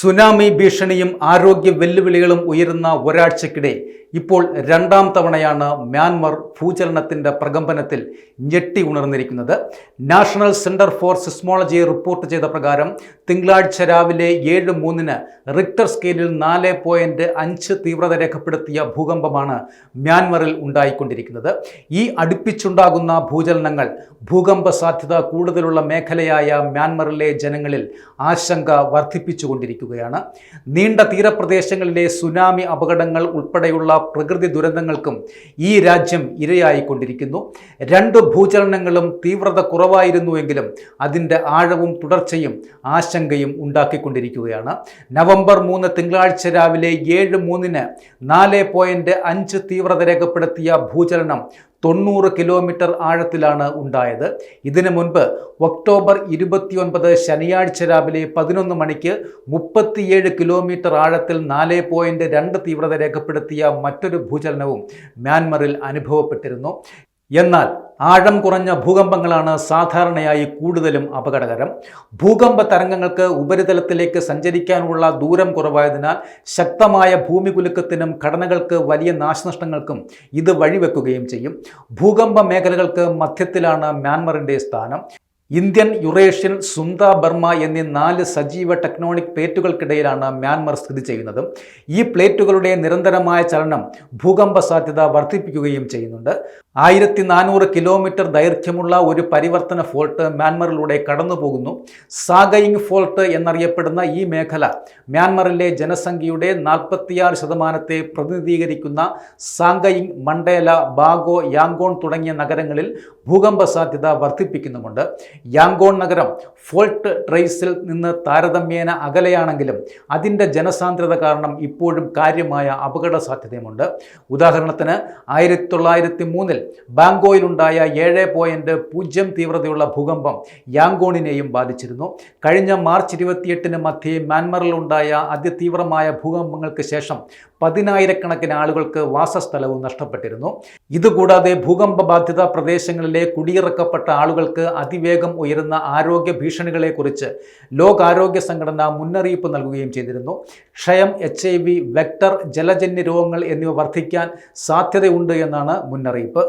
Tsunami ഭീഷണിയും ആരോഗ്യ വെല്ലുവിളികളും ഉയരുന്ന ഒരാഴ്ചക്കിടെ ഇപ്പോൾ രണ്ടാം തവണയാണ് മ്യാൻമർ ഭൂചലനത്തിൻ്റെ പ്രകമ്പനത്തിൽ ഞെട്ടി ഉണർന്നിരിക്കുന്നത്. National centre for seismology report ചെയ്ത പ്രകാരം തിങ്കളാഴ്ച രാവിലെ 7:03 റിക്ടർ സ്കെയിലിൽ 4.5 തീവ്രത രേഖപ്പെടുത്തിയ ഭൂകമ്പമാണ് മ്യാൻമറിൽ ഉണ്ടായിക്കൊണ്ടിരിക്കുന്നത്. ഈ അടുപ്പിച്ചുണ്ടാകുന്ന ഭൂചലനങ്ങൾ ഭൂകമ്പ സാധ്യത കൂടുതലുള്ള മേഖലയായ മ്യാൻമറിലെ ജനങ്ങളിൽ ആശങ്ക വർദ്ധിപ്പിച്ചുകൊണ്ടിരിക്കുകയാണ്. നീണ്ട തീരപ്രദേശങ്ങളിലെ സുനാമി അപകടങ്ങൾ ഉൾപ്പെടെയുള്ള പ്രകൃതി ദുരന്തങ്ങൾക്കും ഈ രാജ്യം ഇരയായിക്കൊണ്ടിരിക്കുന്നു. 2 ഭൂചലനങ്ങളും തീവ്രത കുറവായിരുന്നുവെങ്കിലും അതിൻ്റെ ആഴവും തുടർച്ചയും ആശങ്കയും ഉണ്ടാക്കിക്കൊണ്ടിരിക്കുകയാണ്. നവംബർ 3 തിങ്കളാഴ്ച രാവിലെ 7:03 4.5 തീവ്രത രേഖപ്പെടുത്തിയ ഭൂചലനം 90 കിലോമീറ്റർ ആഴത്തിലാണ് ഉണ്ടായത്. ഇതിനു മുൻപ് ഒക്ടോബർ 29 ശനിയാഴ്ച രാവിലെ 11 മണിക്ക് 37 കിലോമീറ്റർ ആഴത്തിൽ 4.2 തീവ്രത രേഖപ്പെടുത്തിയ മറ്റൊരു ഭൂചലനവും മ്യാൻമറിൽ അനുഭവപ്പെട്ടിരുന്നു. എന്നാൽ ആഴം കുറഞ്ഞ ഭൂകമ്പങ്ങളാണ് സാധാരണയായി കൂടുതലും അപകടകരം. ഭൂകമ്പ തരംഗങ്ങൾക്ക് ഉപരിതലത്തിലേക്ക് സഞ്ചരിക്കാനുള്ള ദൂരം കുറവായതിനാൽ ശക്തമായ ഭൂമികുലുക്കത്തിനും ഘടനകൾക്ക് വലിയ നാശനഷ്ടങ്ങൾക്കും ഇത് വഴിവെക്കുകയും ചെയ്യും. ഭൂകമ്പ മേഖലകൾക്ക് മധ്യത്തിലാണ് മ്യാൻമറിൻ്റെ സ്ഥാനം. ഇന്ത്യൻ, യുറേഷ്യൻ, സുന്ദ, ബർമ എന്നീ 4 സജീവ ടെക്ടോണിക് പ്ലേറ്റുകൾക്കിടയിലാണ് മ്യാൻമർ സ്ഥിതി ചെയ്യുന്നത്. ഈ പ്ലേറ്റുകളുടെ നിരന്തരമായ ചലനം ഭൂകമ്പ സാധ്യത വർദ്ധിപ്പിക്കുകയും ചെയ്യുന്നുണ്ട്. 1400 കിലോമീറ്റർ ദൈർഘ്യമുള്ള ഒരു പരിവർത്തന ഫോൾട്ട് മ്യാൻമറിലൂടെ കടന്നുപോകുന്നു. സാഗയിങ് ഫോൾട്ട് എന്നറിയപ്പെടുന്ന ഈ മേഖല മ്യാൻമറിലെ ജനസംഖ്യയുടെ 46% പ്രതിനിധീകരിക്കുന്ന സാംഗയിങ്, മണ്ടേല, ബാഗോ, യാങ്കോൺ തുടങ്ങിയ നഗരങ്ങളിൽ ഭൂകമ്പ സാധ്യത വർദ്ധിപ്പിക്കുന്നുമുണ്ട്. യാങ്കോൺ നഗരം ഫോൾട്ട് ട്രേസിൽ നിന്ന് താരതമ്യേന അകലെയാണെങ്കിലും അതിൻ്റെ ജനസാന്ദ്രത കാരണം ഇപ്പോഴും കാര്യമായ അപകട സാധ്യതയുമുണ്ട്. ഉദാഹരണത്തിന് 1903 ബാങ്കോയിലുണ്ടായ 7.0 തീവ്രതയുള്ള ഭൂകമ്പം യാങ്കോണിനെയും ബാധിച്ചിരുന്നു. കഴിഞ്ഞ മാർച്ച് 28 മധ്യേ മ്യാൻമറിലുണ്ടായ അതിതീവ്രമായ ഭൂകമ്പങ്ങൾക്ക് ശേഷം 10,000-കണക്കിന് ആളുകൾക്ക് വാസസ്ഥലവും നഷ്ടപ്പെട്ടിരുന്നു. ഇതുകൂടാതെ ഭൂകമ്പ ബാധിത പ്രദേശങ്ങളിലെ കുടിയിറക്കപ്പെട്ട ആളുകൾക്ക് അതിവേഗം ഉയരുന്ന ആരോഗ്യ ഭീഷണികളെക്കുറിച്ച് ലോകാരോഗ്യ സംഘടന മുന്നറിയിപ്പ് നൽകുകയും ചെയ്തിരുന്നു. ക്ഷയം, HIV, വെക്ടർ, ജലജന്യ രോഗങ്ങൾ എന്നിവ വർദ്ധിക്കാൻ സാധ്യതയുണ്ട് എന്നാണ് മുന്നറിയിപ്പ്.